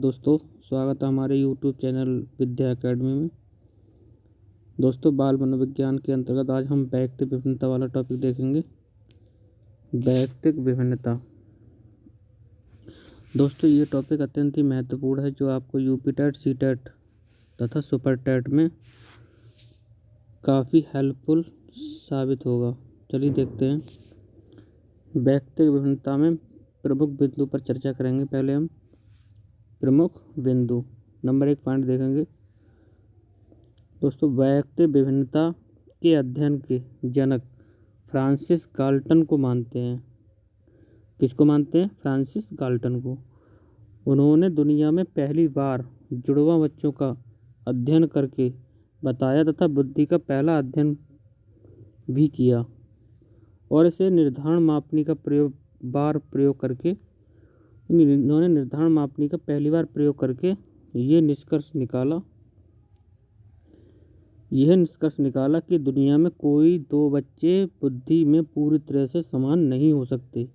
दोस्तों, स्वागत है हमारे यूट्यूब चैनल विद्या एकेडमी में। दोस्तों, बाल मनोविज्ञान के अंतर्गत आज हम वैयक्तिक विभिन्नता वाला टॉपिक देखेंगे। वैयक्तिक विभिन्नता दोस्तों, ये टॉपिक अत्यंत ही महत्वपूर्ण है जो आपको यूपी टेट, सी टेट तथा सुपर टेट में काफ़ी हेल्पफुल साबित होगा। चलिए देखते हैं। वैयक्तिक विभिन्नता में प्रमुख बिंदु पर चर्चा करेंगे। पहले हम प्रमुख बिंदु नंबर 1 पॉइंट देखेंगे। दोस्तों, वैयक्तिक विभिन्नता के अध्ययन के जनक फ्रांसिस गाल्टन को मानते हैं। किसको मानते हैं? फ्रांसिस गाल्टन को। उन्होंने दुनिया में पहली बार जुड़वा बच्चों का अध्ययन करके बताया तथा बुद्धि का पहला अध्ययन भी किया और इसे निर्धारण मापनी का प्रयोग करके इन्होंने निर्धारण मापनी का पहली बार प्रयोग करके यह निष्कर्ष निकाला कि दुनिया में कोई दो बच्चे बुद्धि में पूरी तरह से समान नहीं हो सकते।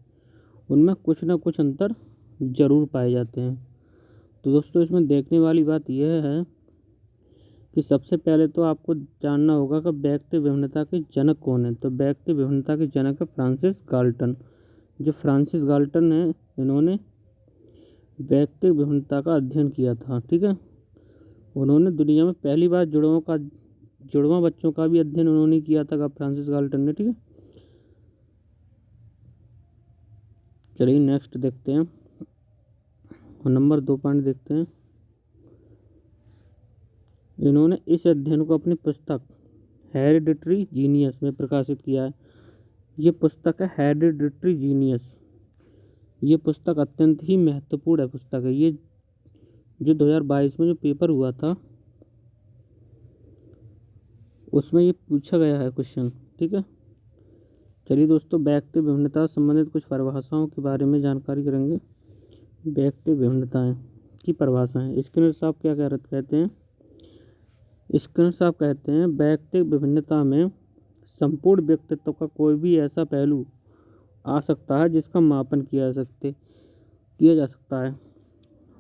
उनमें कुछ न कुछ अंतर जरूर पाए जाते हैं। तो दोस्तों, इसमें देखने वाली बात यह है कि सबसे पहले तो आपको जानना होगा कि वैयक्तिक विभिन्नता के जनक कौन है। तो वैयक्तिक विभिन्नता के जनक है फ्रांसिस गाल्टन। जो फ्रांसिस गाल्टन है, इन्होंने वैयक्तिक विभिन्नता का अध्ययन किया था। ठीक है, उन्होंने दुनिया में पहली बार जुड़वा बच्चों का भी अध्ययन उन्होंने किया था फ्रांसिस गाल्टन ने। ठीक है, चलिए नेक्स्ट देखते हैं और नंबर 2 पॉइंट देखते हैं। इन्होंने इस अध्ययन को अपनी पुस्तक हेरिडिटरी जीनियस में प्रकाशित किया है। ये पुस्तक है हेरिडिटरी जीनियस। ये पुस्तक अत्यंत ही महत्वपूर्ण पुस्तक है। ये जो 2022 में जो पेपर हुआ था उसमें ये पूछा गया है क्वेश्चन। ठीक है, चलिए दोस्तों, वैयक्तिक विभिन्नता संबंधित कुछ परिभाषाओं के बारे में जानकारी करेंगे। वैयक्तिक विभिन्नताएं की परिभाषाएं स्किनर साहब क्या कहते हैं? स्किनर साहब कहते हैं वैयक्तिक विभिन्नता में संपूर्ण व्यक्तित्व का कोई भी ऐसा पहलू आ सकता है जिसका मापन किया जा सकता है।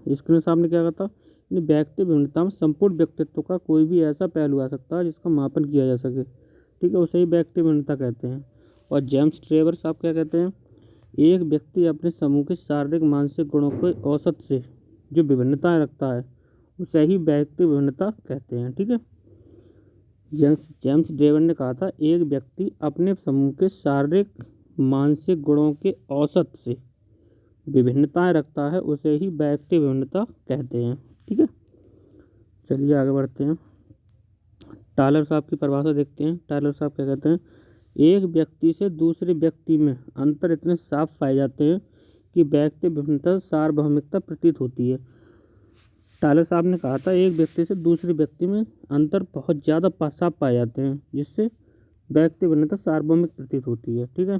स्किनर साहब ने क्या कहा था? वैयक्तिक विभिन्नता में संपूर्ण व्यक्तित्व का कोई भी ऐसा पहलू आ सकता है जिसका मापन किया जा सके। ठीक है, उसे ही वैयक्तिक विभिन्नता कहते हैं। और जेम्स ट्रेवर साहब क्या कहते हैं? एक व्यक्ति अपने समूह के शारीरिक मानसिक गुणों के औसत से जो विभिन्नताएं रखता है उसे ही वैयक्तिक विभिन्नता कहते हैं। ठीक है, जेम्स ट्रेवर ने कहा था एक व्यक्ति अपने समूह के शारीरिक मानसिक गुणों के औसत से विभिन्नताएं रखता है, उसे ही वैयक्तिक विभिन्नता कहते हैं। ठीक है, चलिए आगे बढ़ते हैं। टालर साहब की परिभाषा देखते हैं। टालर साहब क्या कहते हैं? एक व्यक्ति से दूसरे व्यक्ति में अंतर इतने साफ पाए जाते हैं कि वैयक्तिक विभिन्नता सार्वभौमिकता प्रतीत होती है। टालर साहब ने कहा था एक व्यक्ति से दूसरे व्यक्ति में अंतर बहुत ज़्यादा साफ पाए जाते हैं जिससे वैयक्तिक विभिन्नता सार्वभौमिक प्रतीत होती है। ठीक है,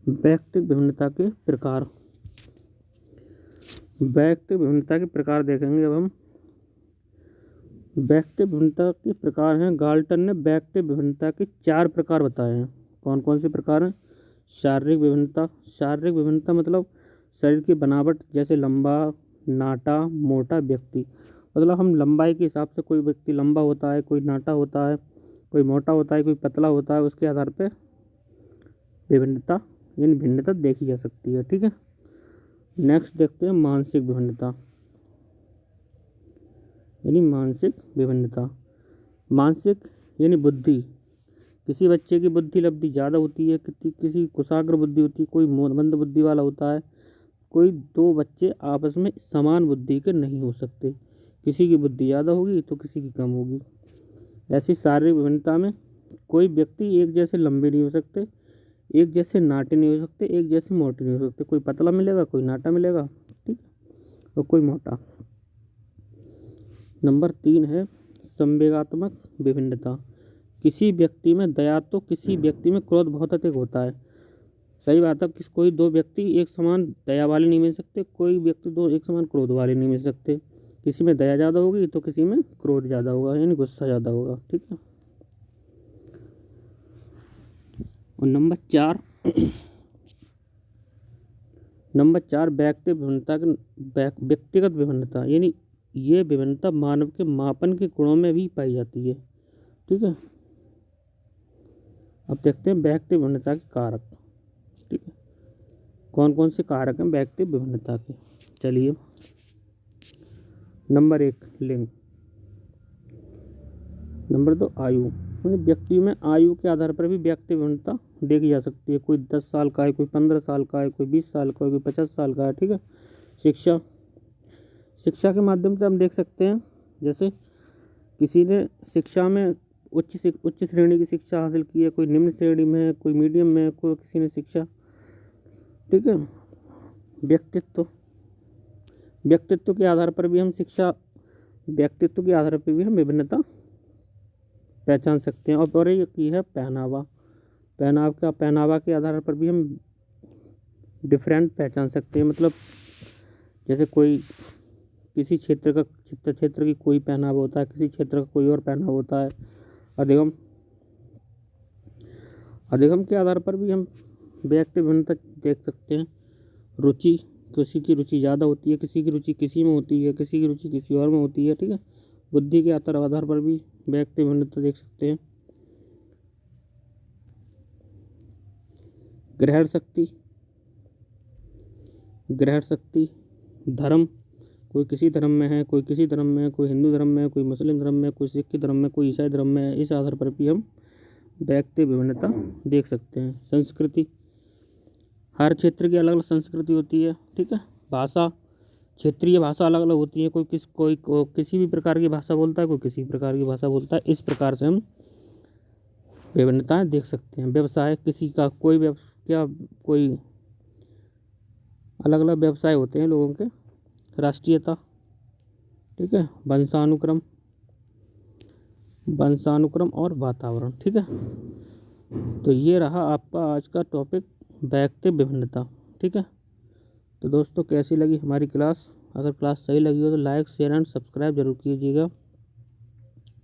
वैयक्तिक विभिन्नता के प्रकार देखेंगे। अब हम वैयक्तिक विभिन्नता के प्रकार हैं। गाल्टन ने वैयक्तिक विभिन्नता के 4 प्रकार बताए हैं। कौन कौन से प्रकार हैं? शारीरिक विभिन्नता मतलब शरीर की बनावट, जैसे लंबा, नाटा, मोटा व्यक्ति। मतलब हम लंबाई के हिसाब से कोई व्यक्ति लंबा होता है, कोई नाटा होता है, कोई मोटा होता है, कोई पतला होता है, उसके आधार पर भिन्नता देखी जा सकती है। ठीक है, नेक्स्ट देखते हैं मानसिक विभिन्नता मानसिक यानी बुद्धि। किसी बच्चे की बुद्धि लब्धि ज़्यादा होती है, किसी कुशाग्र बुद्धि होती है, कोई मंद बुद्धि वाला होता है। कोई दो बच्चे आपस में समान बुद्धि के नहीं हो सकते। किसी की बुद्धि ज़्यादा होगी तो किसी की कम होगी। ऐसी शारीरिक विभिन्नता में कोई व्यक्ति एक जैसे लंबे नहीं हो सकते, एक जैसे नाटे नहीं हो सकते, एक जैसे मोटे नहीं हो सकते। कोई पतला मिलेगा, कोई नाटा मिलेगा। ठीक, और कोई मोटा। नंबर 3 है संवेगात्मक विभिन्नता। किसी व्यक्ति में दया तो किसी व्यक्ति में क्रोध बहुत अधिक होता है। सही बात है, कोई दो व्यक्ति एक समान दया वाले नहीं मिल सकते, कोई व्यक्ति दो एक समान क्रोध वाले नहीं मिल सकते। किसी में दया ज़्यादा होगी तो किसी में क्रोध ज़्यादा होगा, यानी गुस्सा ज़्यादा होगा। ठीक है, और नंबर 4 नंबर 4 व्यक्तिगत विभिन्नता, यानी ये विभिन्नता मानव के मापन के गुणों में भी पाई जाती है। ठीक है, अब देखते हैं व्यक्ति विभिन्नता के कारक। ठीक है, कौन कौन से कारक हैं व्यक्ति विभिन्नता के। चलिए, नंबर 1 लिंग। नंबर 2 आयु, व्यक्तियों में आयु के आधार पर भी व्यक्ति विभिन्नता देखी जा सकती है। कोई 10 साल का है, कोई 15 साल का है, कोई 20 साल का है, कोई 50 साल का है। ठीक है, शिक्षा के माध्यम से हम देख सकते हैं, जैसे किसी ने शिक्षा में उच्च श्रेणी की शिक्षा हासिल की है, कोई निम्न श्रेणी में है, कोई मीडियम में है, कोई किसी ने शिक्षा। ठीक है, व्यक्तित्व के आधार पर भी हम विभिन्नता पहचान सकते हैं। और एक ये है पहनावा के आधार पर भी हम डिफरेंट पहचान सकते हैं। मतलब जैसे कोई किसी क्षेत्र की कोई पहनावा होता है, किसी क्षेत्र का कोई और पहनावा होता है। अधिगम के आधार पर भी हम व्यक्ति भिन्नता देख सकते हैं। रुचि, किसी की रुचि ज़्यादा होती है, किसी की रुचि किसी में होती है, किसी की रुचि किसी और में होती है। ठीक है, बुद्धि के आधार पर भी व्यक्ति भिन्नता देख सकते हैं। ग्रहण शक्ति, धर्म, कोई किसी धर्म में है, कोई किसी धर्म में है, कोई हिंदू धर्म में है, कोई मुस्लिम धर्म में है, कोई सिख धर्म में, कोई ईसाई धर्म में है। इस आधार पर भी हम व्यक्ति विभिन्नता देख सकते हैं। संस्कृति, हर क्षेत्र की अलग अलग संस्कृति होती है। ठीक है, भाषा, क्षेत्रीय भाषा अलग अलग होती है। कोई किसी भी प्रकार की भाषा बोलता है, कोई किसी भी प्रकार की भाषा बोलता है। इस प्रकार से हम विभिन्नताएं देख सकते हैं। व्यवसाय, किसी का कोई अलग अलग व्यवसाय होते हैं लोगों के। राष्ट्रीयता, ठीक है, वंशानुक्रम और वातावरण। ठीक है, तो ये रहा आपका आज का टॉपिक, व्यक्ति विभिन्नता। ठीक है, तो दोस्तों कैसी लगी हमारी क्लास? अगर क्लास सही लगी हो तो लाइक शेयर एंड सब्सक्राइब जरूर कीजिएगा।